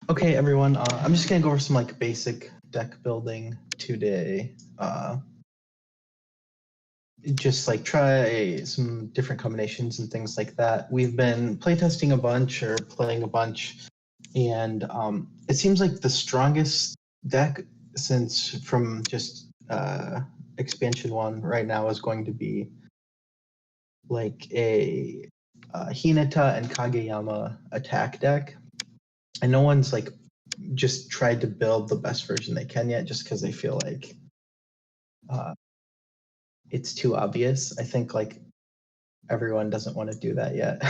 Okay, everyone. I'm just gonna go over some like basic deck building today. Just like try some different combinations and things like that. We've been playtesting a bunch or playing a bunch, and it seems like the strongest deck since from just expansion 1 right now is going to be like a Hinata and Kageyama attack deck. And no one's like just tried to build the best version they can yet, just because they feel like it's too obvious. I think like everyone doesn't want to do that yet.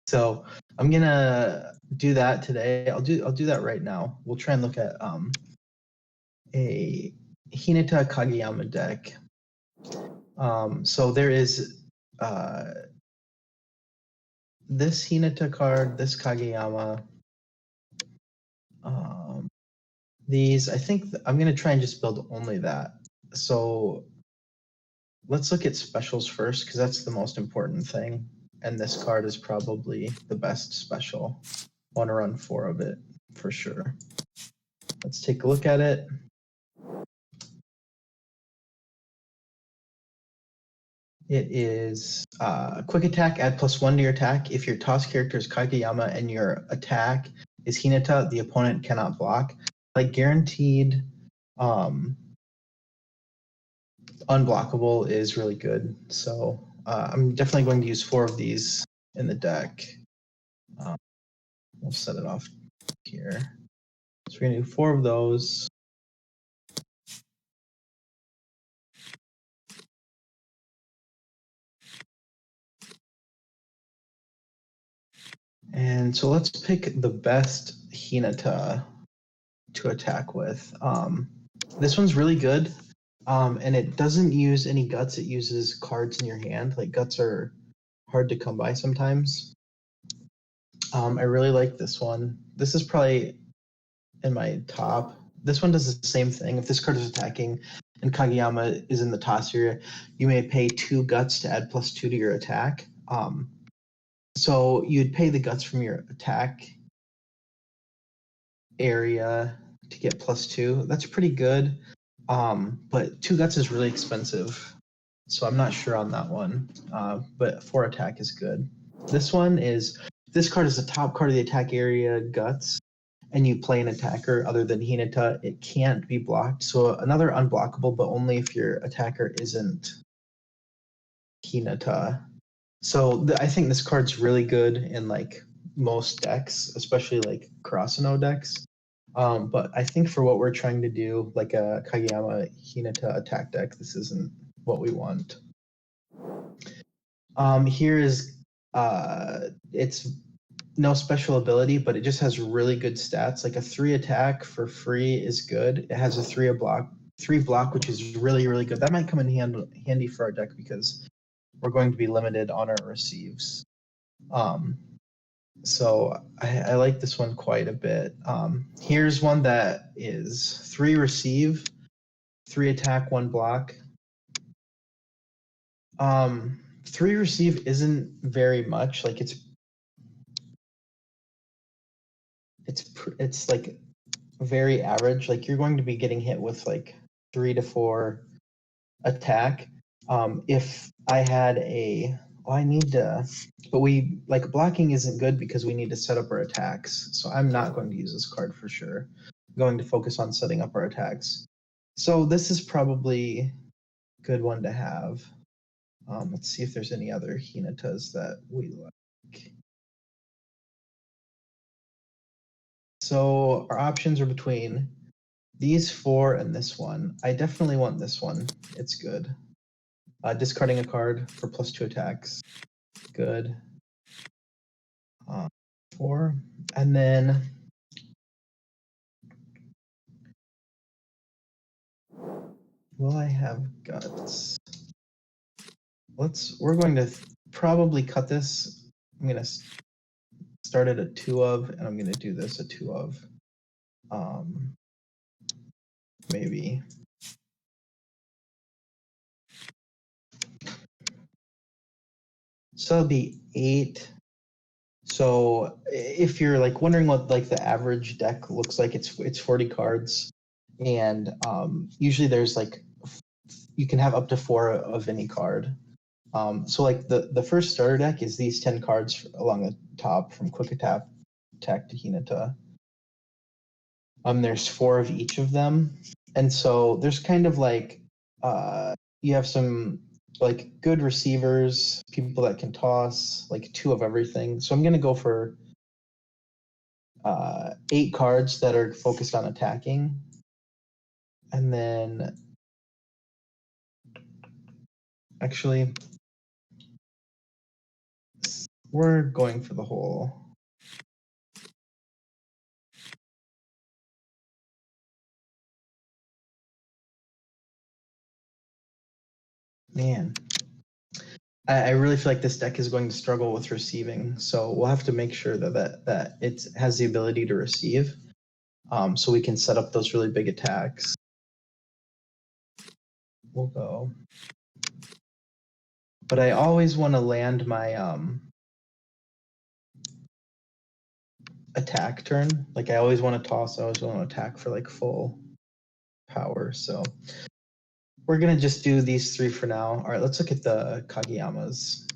So I'm gonna do that today. I'll do that right now. We'll try and look at a Hinata Kageyama deck. So there is this Hinata card, this Kageyama. These, I think I'm gonna try and just build only that. So let's look at specials first, because that's the most important thing. And this card is probably the best special. I want to run 4 of it for sure. Let's take a look at it. It is quick attack, add +1 to your attack. If your toss character is Kageyama and your attack is Hinata, the opponent cannot block. Like guaranteed unblockable is really good. So I'm definitely going to use 4 of these in the deck. We'll set it off here. So we're going to do 4 of those. And so let's pick the best Hinata to attack with. This one's really good, and it doesn't use any guts. It uses cards in your hand. Like guts are hard to come by sometimes. I really like this one. This is probably in my top. This one does the same thing. If this card is attacking and Kageyama is in the toss area, you may pay 2 guts to add +2 to your attack. So you'd pay the guts from your attack area to get +2. That's pretty good. But 2 guts is really expensive. So I'm not sure on that one. But 4 attack is good. This card is the top card of the attack area, guts, and you play an attacker other than Hinata, it can't be blocked. So another unblockable, but only if your attacker isn't Hinata. So I think this card's really good in like most decks, especially like Karasuno decks. But I think for what we're trying to do, like a Kageyama Hinata attack deck, this isn't what we want. Here is it's no special ability, but it just has really good stats. Like a 3 attack for free is good. It has a 3 block, which is really, really good. That might come in handy for our deck because we're going to be limited on our receives. So I like this one quite a bit. Here's one that is 3 receive, 3 attack, 1 block. 3 receive isn't very much. Like it's like very average. Like you're going to be getting hit with like 3 to 4 attack. If I had but we like blocking isn't good because we need to set up our attacks. So I'm not going to use this card for sure. I'm going to focus on setting up our attacks. So this is probably a good one to have. Let's see if there's any other Hinatas that we like. So our options are between these 4 and this one. I definitely want this one. It's good. Discarding a card for +2 attacks. Good. 4. And then will I have guts? We're going to probably cut this. I'm going to start at a 2 of, and I'm going to do this a 2 of. Maybe. So it'll be 8. So if you're like wondering what like the average deck looks like, it's 40 cards, and usually there's like you can have up to 4 of any card. So like the first starter deck is these 10 cards along the top from quick attack to Hinata. There's 4 of each of them, and so there's kind of like you have some like good receivers, people that can toss, like 2 of everything. So I'm gonna go for 8 cards that are focused on attacking, and then actually we're going for the whole. Man, I really feel like this deck is going to struggle with receiving, so we'll have to make sure that it has the ability to receive, so we can set up those really big attacks. We'll go, but I always want to land my attack turn. Like I always want to toss. I always want to attack for like full power. So we're gonna just do these 3 for now. All right, let's look at the Kageyamas.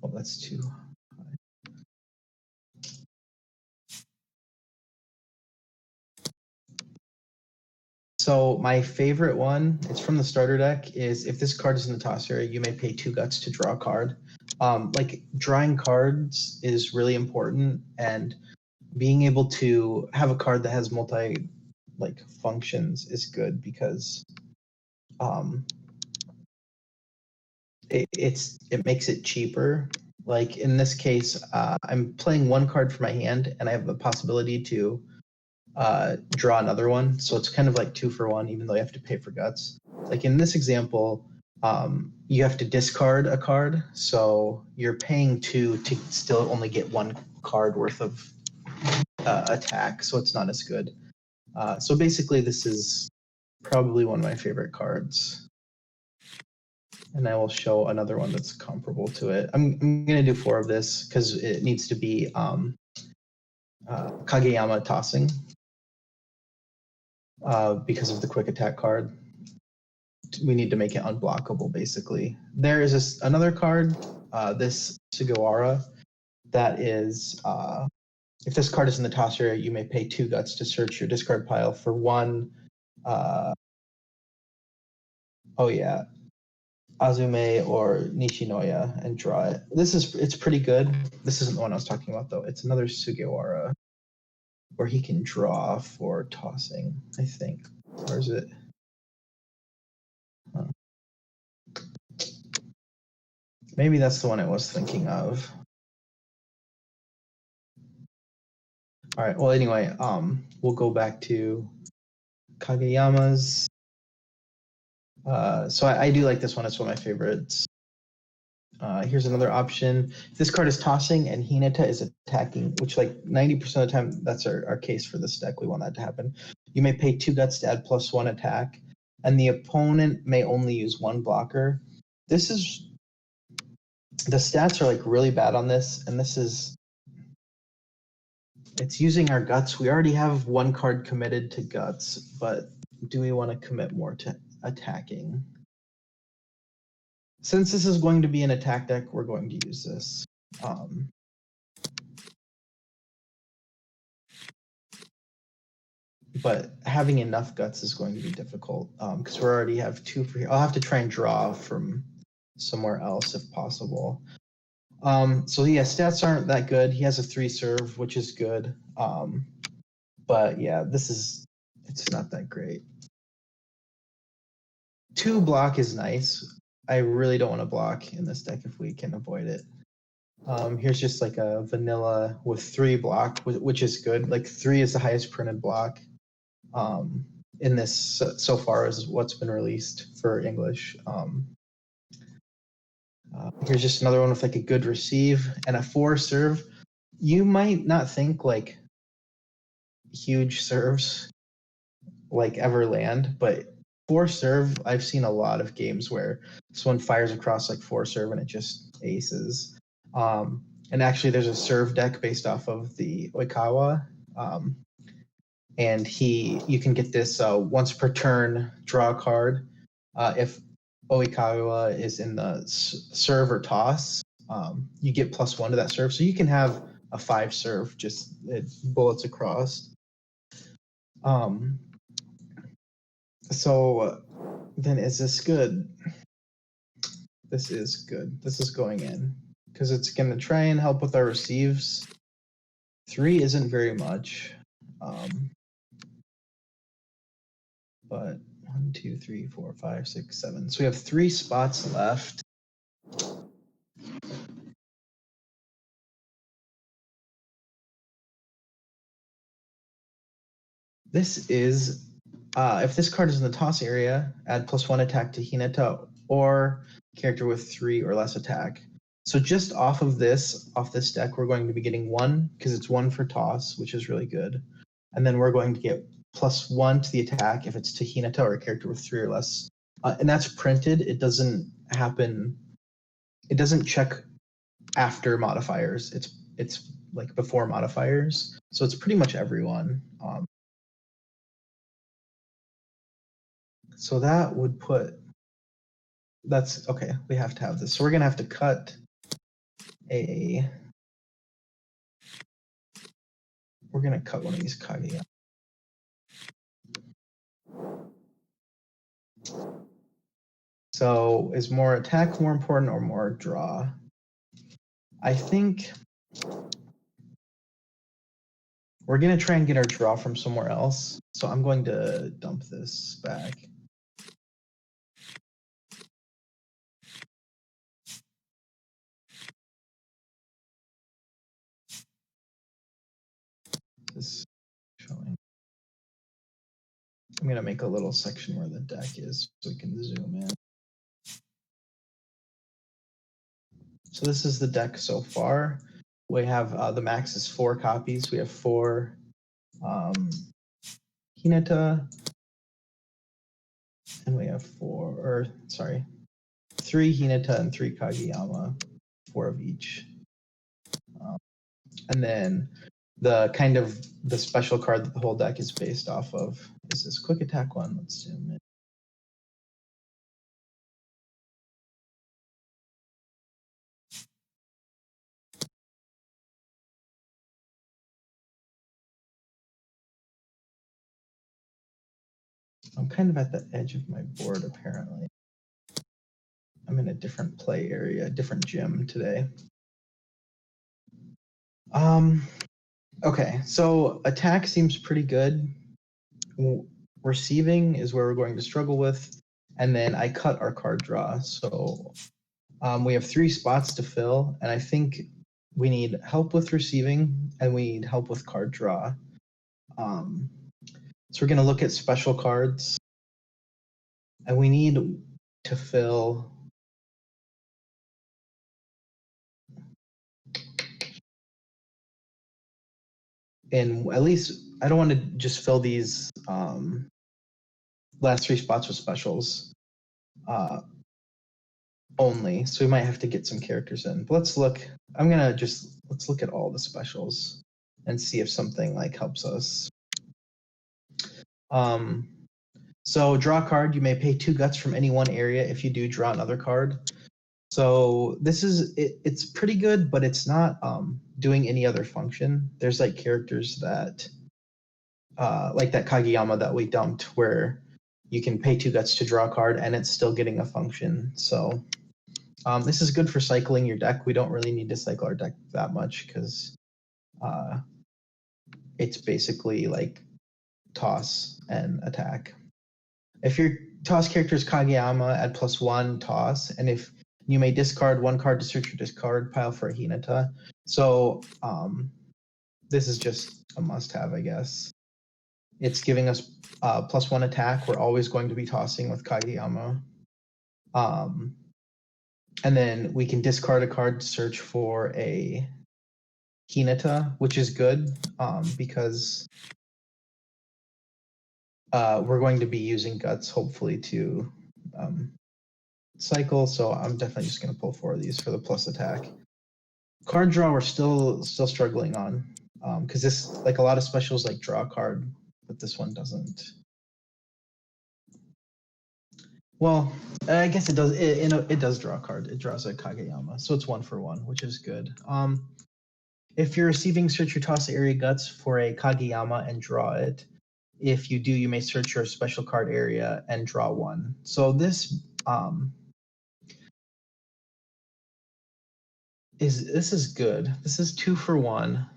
Oh, that's too high. So my favorite one, it's from the starter deck, is if this card is in the toss area, you may pay 2 guts to draw a card. Like drawing cards is really important, and being able to have a card that has multi like functions is good because it makes it cheaper. Like in this case, I'm playing 1 card for my hand, and I have the possibility to draw another one. So it's kind of like 2 for 1, even though you have to pay for guts. Like in this example, you have to discard a card, so you're paying 2 to still only get 1 card worth of attack, so it's not as good. So basically, this is probably one of my favorite cards. And I will show another one that's comparable to it. I'm going to do 4 of this because it needs to be Kageyama tossing because of the quick attack card. We need to make it unblockable, basically. There is another card, this Sugawara, that is, if this card is in the toss area, you may pay 2 guts to search your discard pile for 1. Oh yeah, Azume or Nishinoya and draw it. It's pretty good. This isn't the one I was talking about though. It's another Sugawara where he can draw for tossing, I think. Or is it? Huh. Maybe that's the one I was thinking of. All right. Well, anyway, we'll go back to Kageyama's. So I do like this one. It's one of my favorites. Here's another option. If this card is tossing and Hinata is attacking, which like 90% of the time, that's our case for this deck. We want that to happen. You may pay 2 guts to add +1 attack, and the opponent may only use 1 blocker. This is, the stats are like really bad on this, and this is, it's using our guts. We already have 1 card committed to guts, but do we want to commit more to attacking? Since this is going to be an attack deck, we're going to use this. But having enough guts is going to be difficult because we already have 2 for here. I'll have to try and draw from somewhere else if possible. So yeah, stats aren't that good. He has a 3 serve, which is good. But yeah, it's not that great. 2 block is nice. I really don't want to block in this deck if we can avoid it. Here's just like a vanilla with 3 block, which is good. Like 3 is the highest printed block in this so far as what's been released for English. Here's just another one with like a good receive and a 4 serve. You might not think like huge serves like ever land, but 4 serve, I've seen a lot of games where someone fires across like 4 serve and it just aces. And actually, there's a serve deck based off of the Oikawa. And you can get this once per turn, draw a card. If Oikawa is in the serve or toss, you get +1 to that serve. So you can have a 5 serve, just bullets across. So then is this good? This is good. This is going in because it's going to try and help with our receives. 3 isn't very much. But 1, 2, 3, 4, 5, 6, 7. So we have 3 spots left. This is, if this card is in the toss area, add +1 attack to Hinata or character with 3 or less attack. So just off this deck, we're going to be getting 1 because it's 1 for toss, which is really good. And then we're going to get +1 to the attack if it's to Hinata or a character with 3 or less. And that's printed. It doesn't happen. It doesn't check after modifiers. It's like before modifiers. So it's pretty much everyone. So that would that's okay. We have to have this. So we're gonna have to cut we're gonna cut one of these Kaguya. So is more attack more important or more draw? I think we're gonna try and get our draw from somewhere else. So I'm going to dump this back. This showing. I'm gonna make a little section where the deck is so we can zoom in. So this is the deck so far. We have the max is 4 copies. We have 4 Hinata, and we have 3 Hinata and 3 Kageyama, 4 of each. And then the special card that the whole deck is based off of is this quick attack one. Let's zoom in. I'm kind of at the edge of my board, apparently. I'm in a different play area, different gym today. Okay, so attack seems pretty good. Receiving is where we're going to struggle with. And then I cut our card draw. So we have 3 spots to fill, and I think we need help with receiving and we need help with card draw. So we're going to look at special cards, and we need to fill in at least, I don't want to just fill these last 3 spots with specials only. So we might have to get some characters in. But let's look at all the specials and see if something like helps us. So draw a card. You may pay 2 guts from any one area if you do draw another card. So this is it's pretty good, but it's not doing any other function. There's like characters that like that Kageyama that we dumped where you can pay 2 guts to draw a card and it's still getting a function. So this is good for cycling your deck. We don't really need to cycle our deck that much because it's basically like toss and attack. If your toss character is Kageyama, add +1 toss, and if you may discard 1 card to search your discard pile for a Hinata. So this is just a must-have, I guess. It's giving us +1 attack. We're always going to be tossing with Kageyama. And then we can discard a card to search for a Hinata, which is good because we're going to be using guts hopefully to cycle, so I'm definitely just going to pull 4 of these for the plus attack. Card draw we're still struggling on, because this, like, a lot of specials like draw a card, but this one doesn't. Well, I guess it does. It does draw a card. It draws a Kageyama, so it's 1 for 1, which is good. If you're receiving, search your toss area guts for a Kageyama and draw it. If you do, you may search your special card area and draw 1. So this is good. This is 2 for 1,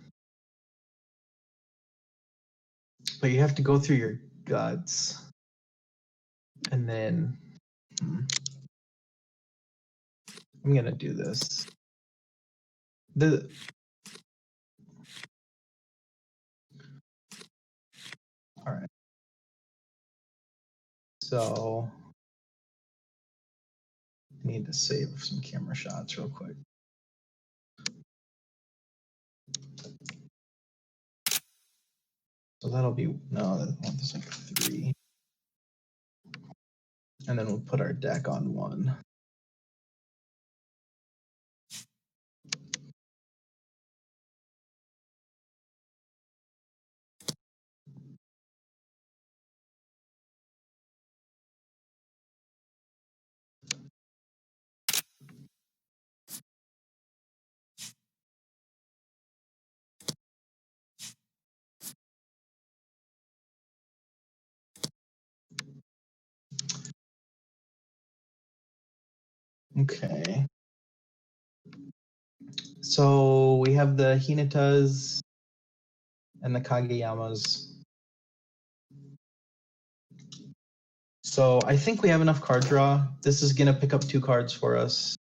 but you have to go through your guts, and then I'm gonna do this. All right. So I need to save some camera shots real quick. So that'll be, no, I want this like 3. And then we'll put our deck on 1. Okay. So we have the Hinatas and the Kageyamas. So I think we have enough card draw. This is gonna pick up 2 cards for us.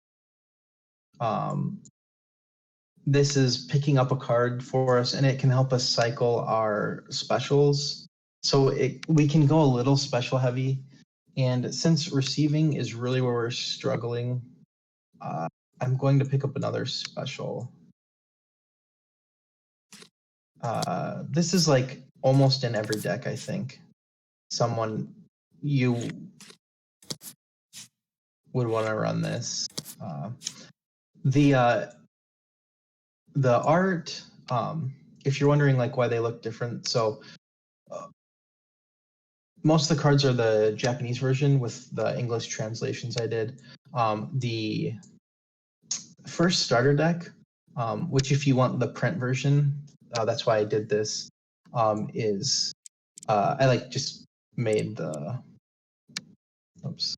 This is picking up a card for us, and it can help us cycle our specials. So we can go a little special heavy. And since receiving is really where we're struggling, I'm going to pick up another special. This is like almost in every deck, I think. You would want to run this. The art, if you're wondering like why they look different, so most of the cards are the Japanese version with the English translations I did. The first starter deck, which if you want the print version, that's why I did this, is I like just made the, oops.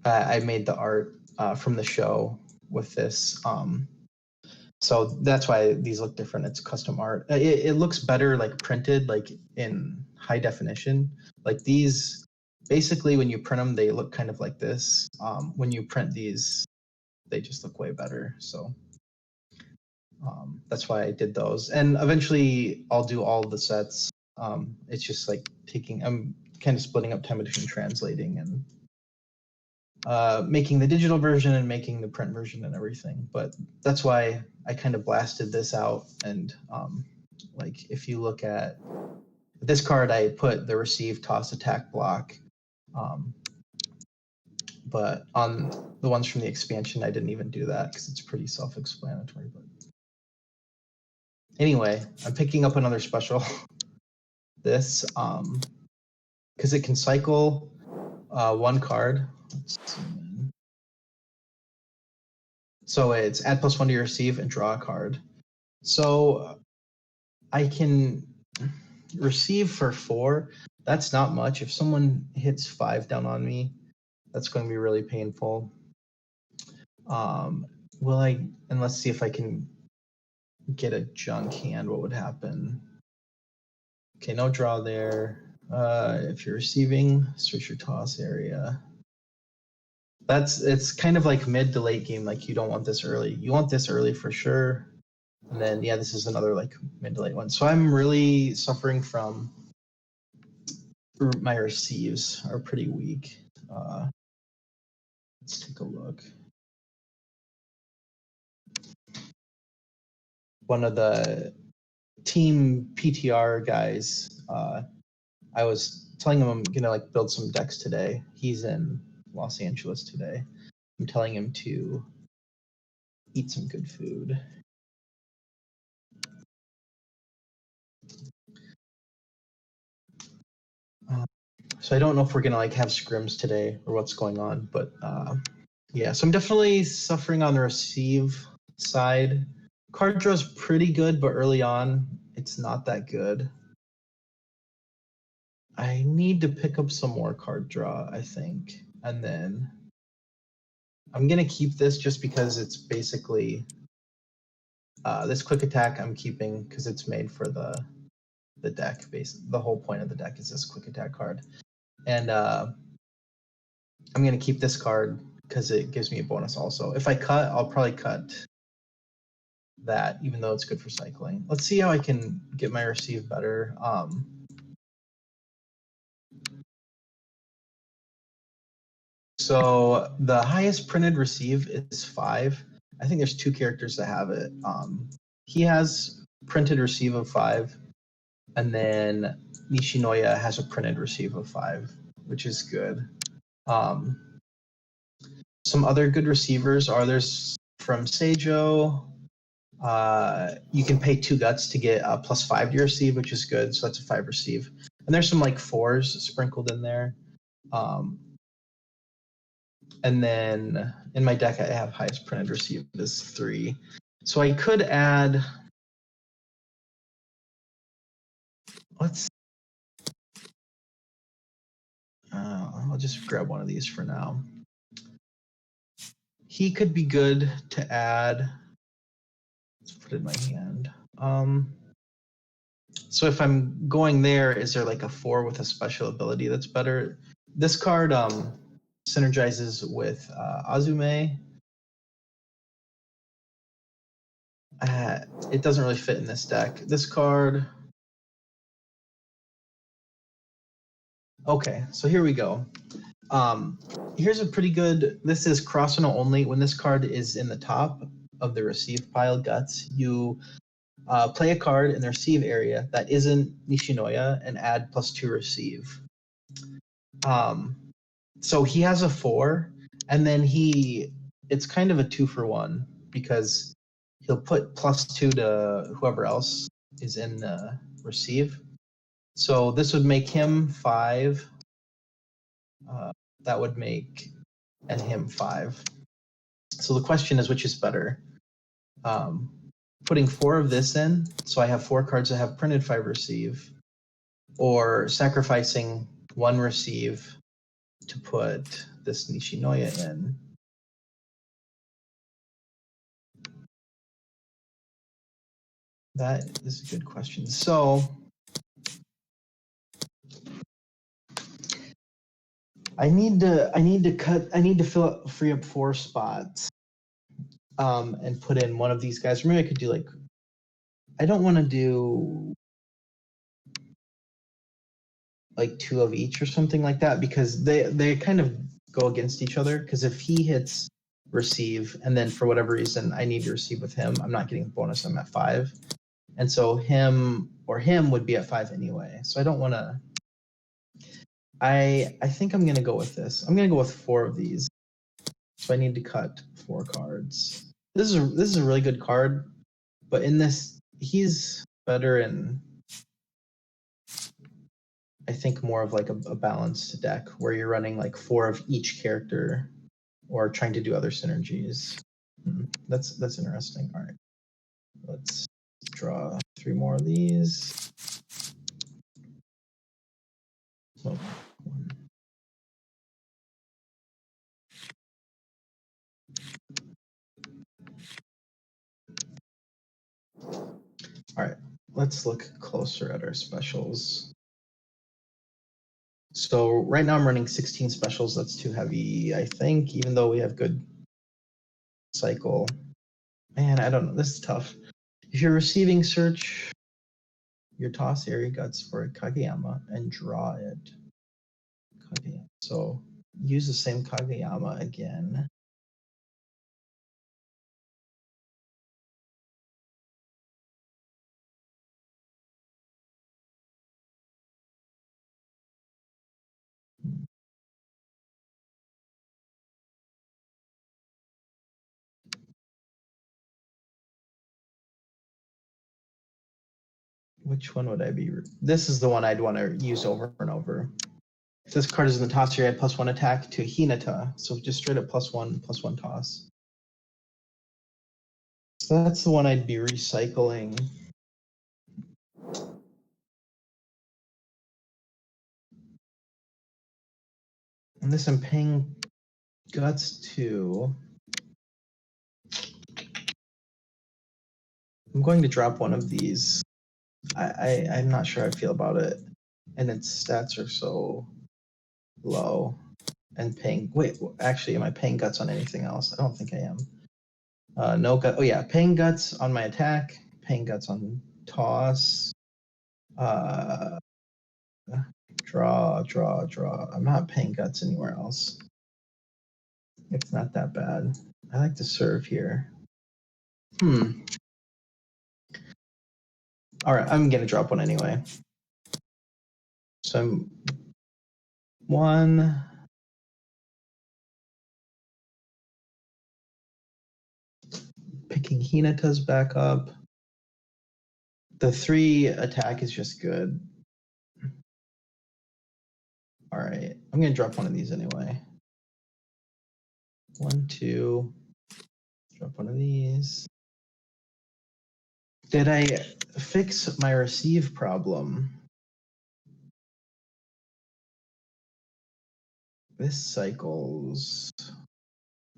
I made the art from the show with this. So that's why these look different. It's custom art. It looks better like printed, like in high definition. Like these, basically when you print them, they look kind of like this. When you print these, they just look way better. So that's why I did those. And eventually I'll do all of the sets. It's just like I'm kind of splitting up time between translating and making the digital version and making the print version and everything. But that's why I kind of blasted this out. And like if you look at this card, I put the receive, toss, attack, block. But on the ones from the expansion, I didn't even do that because it's pretty self-explanatory. But anyway, I'm picking up another special. This, because it can cycle 1 card. Let's zoom in. So it's add +1 to your receive and draw a card. So I can receive for 4. That's not much. If someone hits 5 down on me, that's going to be really painful. And let's see if I can get a junk hand. What would happen? Okay, no draw there. If you're receiving, switch your toss area. It's kind of like mid to late game. Like you don't want this early. You want this early for sure. And then, yeah, this is another like mid to late one. So I'm really suffering from my receives are pretty weak. Let's take a look. One of the team PTR guys I was telling him I'm gonna like build some decks today. He's in Los Angeles today. I'm telling him to eat some good food. So I don't know if we're gonna like have scrims today or what's going on, but yeah. So I'm definitely suffering on the receive side. Card draw's pretty good, but early on it's not that good. I need to pick up some more card draw, I think, and then I'm gonna keep this just because it's basically this quick attack I'm keeping because it's made for the deck. The whole point of the deck is this quick attack card, and I'm gonna keep this card because it gives me a bonus also. If I cut, I'll probably cut that, even though it's good for cycling. Let's see how I can get my receive better. So the highest printed receive is 5. I think there's 2 characters that have it. He has printed receive of 5, and then Nishinoya has a printed receive of 5, which is good. Some other good receivers are there's from Seijo. You can pay 2 guts to get a +5 to your receive, which is good. So that's a 5 receive. And there's some like 4s sprinkled in there. And then in my deck, I have highest printed receive is 3. So I could add. I'll just grab one of these for now. He could be good to add. Let's put it in my hand. So if I'm going there, is there like a 4 with a special ability that's better? This card synergizes with Azume. It doesn't really fit in this deck. This card. Okay, so here we go. Here's a pretty good. This is Karasuno only. When this card is in the top of the receive pile guts, you play a card in the receive area that isn't Nishinoya and add +2 receive. So he has a 4, and then it's kind of a 2-for-1 because he'll put +2 to whoever else is in the receive. So this would make him 5. That would make and him 5. So the question is, which is better? Putting 4 of this in, so I have 4 cards that have printed 5 receive, or sacrificing 1 receive to put this Nishinoya in. That is a good question. So I need to free up 4 spots and put in one of these guys. Or maybe I could do I don't want to do like 2 of each or something like that, because they kind of go against each other. Because if he hits receive and then for whatever reason I need to receive with him, I'm not getting a bonus. I'm at 5, and so him would be at 5 anyway. So I don't want to. I think I'm gonna go with this. I'm gonna go with 4 of these. So I need to cut 4 cards. This is a really good card, but in this he's better in, I think, more of like a balanced deck where you're running like 4 of each character or trying to do other synergies. That's interesting. All right, let's draw 3 more of these. Oh, 1. All right, let's look closer at our specials. So right now I'm running 16 specials. That's too heavy, I think, even though we have good cycle. Man, I don't know. This is tough. If you're receiving, search your toss area guts for a Kageyama and draw it. So use the same Kageyama again. Which one would I be? This is the one I'd want to use over and over. If this card is in the toss, you add +1 attack to Hinata. So just straight up +1 toss. So that's the one I'd be recycling. And this I'm paying guts to. I'm going to drop one of these. I'm not sure how I feel about it. And its stats are so low. And paying, wait, actually, am I paying guts on anything else? I don't think I am. No gut. Oh yeah, paying guts on my attack, paying guts on toss. Draw. I'm not paying guts anywhere else. It's not that bad. I like to serve here. All right, I'm gonna drop one anyway. So I'm one. Picking Hinata's back up. The 3 attack is just good. All right, I'm gonna drop one of these anyway. 1, 2. Drop one of these. Did I fix my receive problem? This cycles.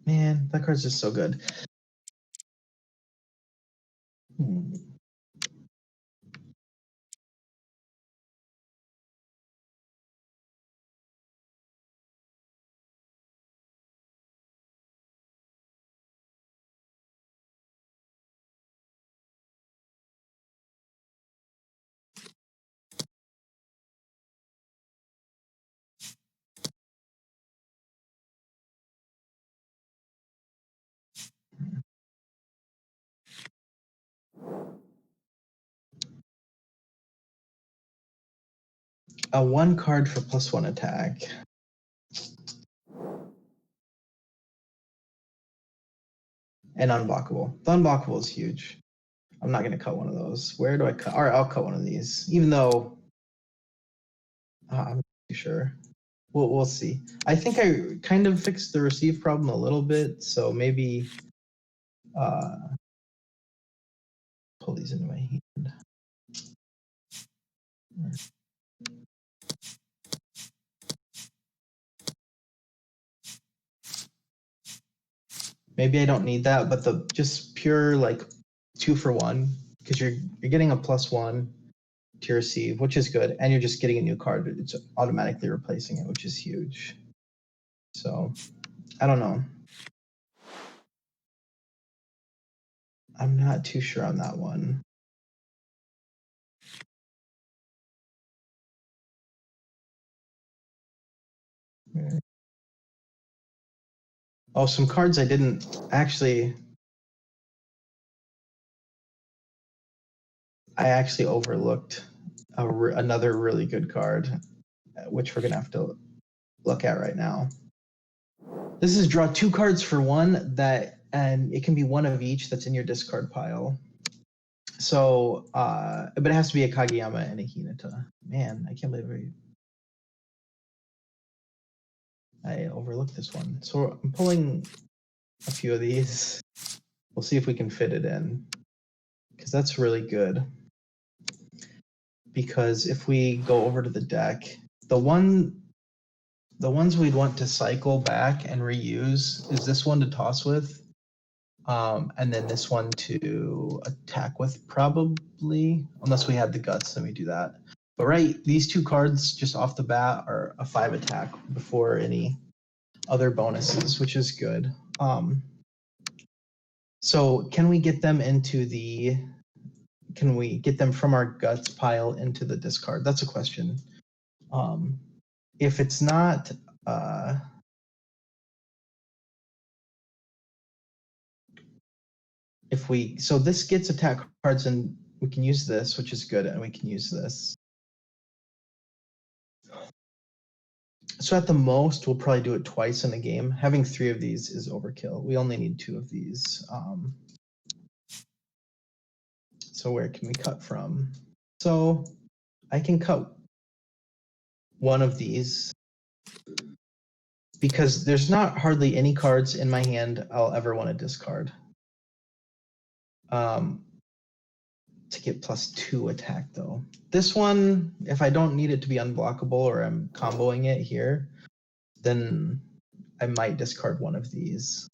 Man, that card's just so good. A 1 card for +1 attack. And unblockable. The unblockable is huge. I'm not going to cut one of those. Where do I cut? All right, I'll cut one of these, even though I'm not too sure. We'll see. I think I kind of fixed the receive problem a little bit, so maybe pull these into my hand. Maybe I don't need that, but the just pure like 2 for 1, because you're getting a +1 to receive, which is good, and you're just getting a new card. It's automatically replacing it, which is huge. So I don't know. I'm not too sure on that one. Oh, some cards I didn't actually. I actually overlooked another really good card, which we're gonna have to look at right now. This is draw 2 cards for 1 and it can be one of each that's in your discard pile. So, but it has to be a Kageyama and a Hinata. Man, I can't believe I overlooked this one. So I'm pulling a few of these. We'll see if we can fit it in, because that's really good. Because if we go over to the deck, the ones we'd want to cycle back and reuse is this one to toss with, and then this one to attack with, probably, unless we had the guts, then we do that. But right, these 2 cards just off the bat are a 5 attack before any other bonuses, which is good. So can we get them can we get them from our guts pile into the discard? That's a question. If it's not, so this gets attack cards and we can use this, which is good, and we can use this. So at the most, we'll probably do it twice in a game. Having 3 of these is overkill. We only need 2 of these. So where can we cut from? So I can cut one of these because there's not hardly any cards in my hand I'll ever want to discard. To get +2 attack though. This one, if I don't need it to be unblockable or I'm comboing it here, then I might discard one of these.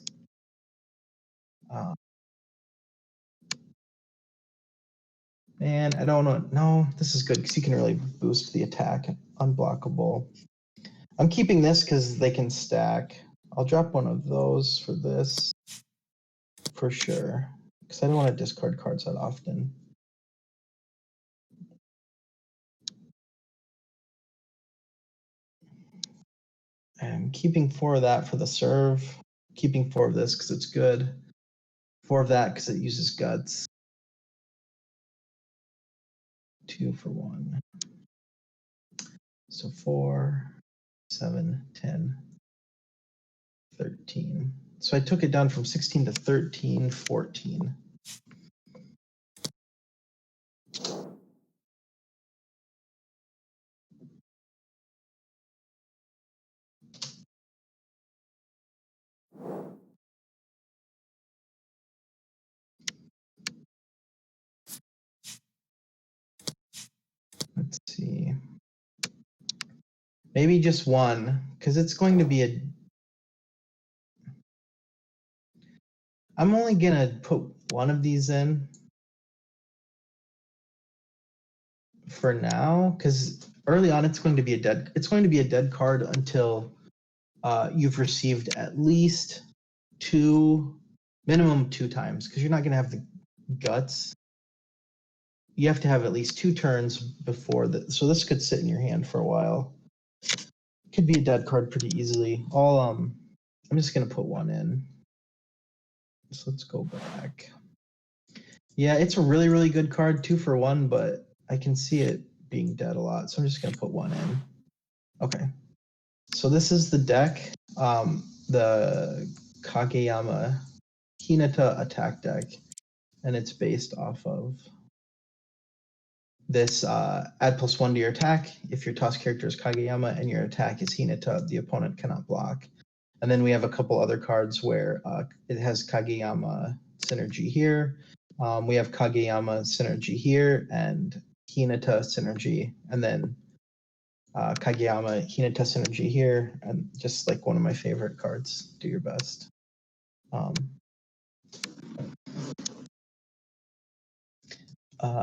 And I don't know. No, this is good because you can really boost the attack. Unblockable. I'm keeping this because they can stack. I'll drop one of those for this for sure because I don't want to discard cards that often. I'm keeping 4 of that for the serve. Keeping 4 of this because it's good. 4 of that because it uses guts. 2 for 1. So 4, 7, 10, 13. So I took it down from 16 to 13, 14. Let's see. Maybe just one, because it's going to be a... I'm only going to put one of these in for now, because early on it's going to be a dead card until you've received at least minimum 2 times, because you're not going to have the guts. You have to have at least 2 turns before that. So this could sit in your hand for a while. Could be a dead card pretty easily. I'm just gonna put one in. So let's go back. Yeah, it's a really, really good card, 2 for 1, but I can see it being dead a lot. So I'm just gonna put one in. Okay. So this is the deck, the Kageyama Hinata attack deck, and it's based off of this add +1 to your attack. If your toss character is Kageyama and your attack is Hinata, the opponent cannot block. And then we have a couple other cards where it has Kageyama synergy here. We have Kageyama synergy here and Hinata synergy. And then Kageyama Hinata synergy here. And just like one of my favorite cards, do your best.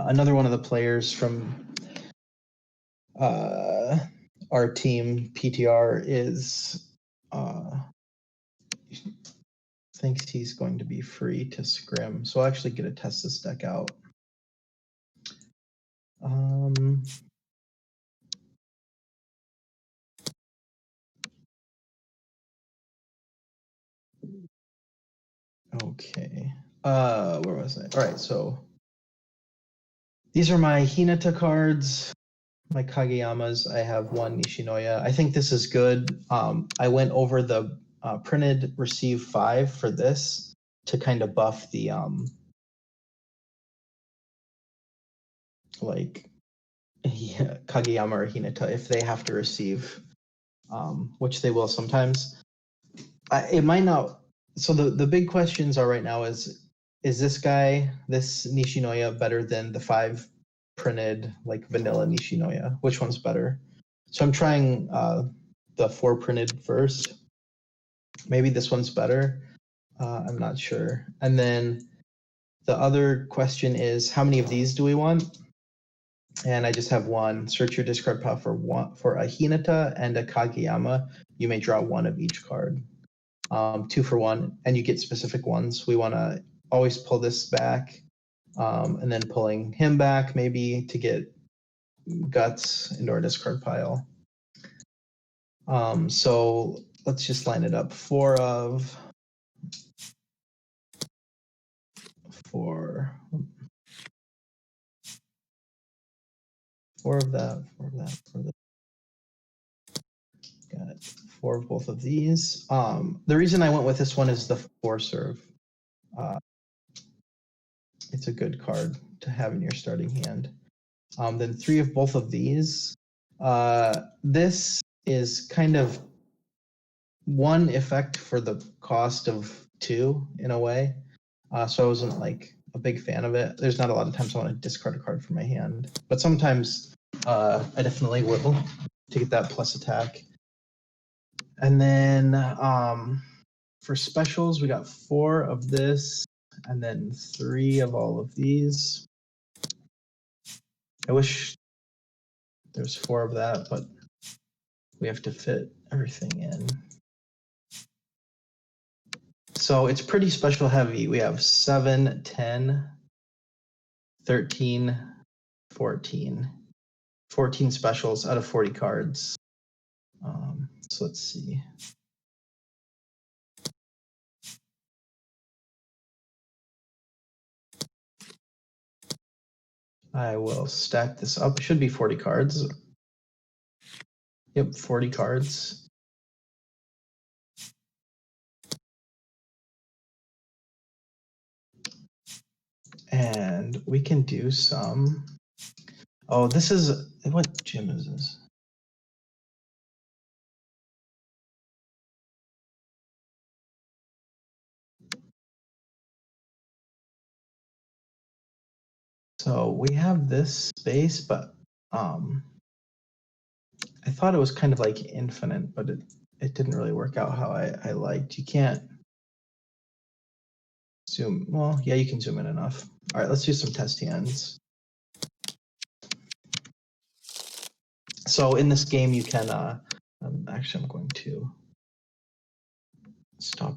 Another one of the players from our team, PTR, is thinks he's going to be free to scrim. So I'll actually get to test this deck out. Okay. Where was I? All right, so these are my Hinata cards, my Kageyamas. I have one Nishinoya. I think this is good. I went over the printed receive 5 for this to kind of buff the Kageyama or Hinata if they have to receive, which they will sometimes. It might not. So the big questions are right now is this guy, this Nishinoya, better than the 5 printed like vanilla Nishinoya? Which one's better? So I'm trying the 4 printed first. Maybe this one's better. I'm not sure. And then the other question is, how many of these do we want? And I just have one. Search your discard pile for a Hinata and a Kageyama. You may draw one of each card. 2 for 1, and you get specific ones. We want to always pull this back, and then pulling him back maybe to get guts into our discard pile. So let's just line it up. 4 of that. Got 4 of both of these. The reason I went with this one is the 4 serve. It's a good card to have in your starting hand. then 3 of both of these. This is kind of one effect for the cost of 2 in a way. So I wasn't like a big fan of it. There's not a lot of times I want to discard a card from my hand, but sometimes I definitely will to get that plus attack. And then for specials, we got 4 of this and then 3 of all of these. I wish there's 4 of that, but we have to fit everything in. So it's pretty special heavy. We have 7, 10, 13, 14. 14 specials out of 40 cards. So let's see. I will stack this up. It should be 40 cards. Yep, 40 cards. And we can do some. Oh, this is, what gym is this? So we have this space, but I thought it was kind of like infinite, but it didn't really work out how I liked. You can't zoom. Well, yeah, you can zoom in enough. All right, let's do some test hands. So in this game, you can, actually, I'm going to stop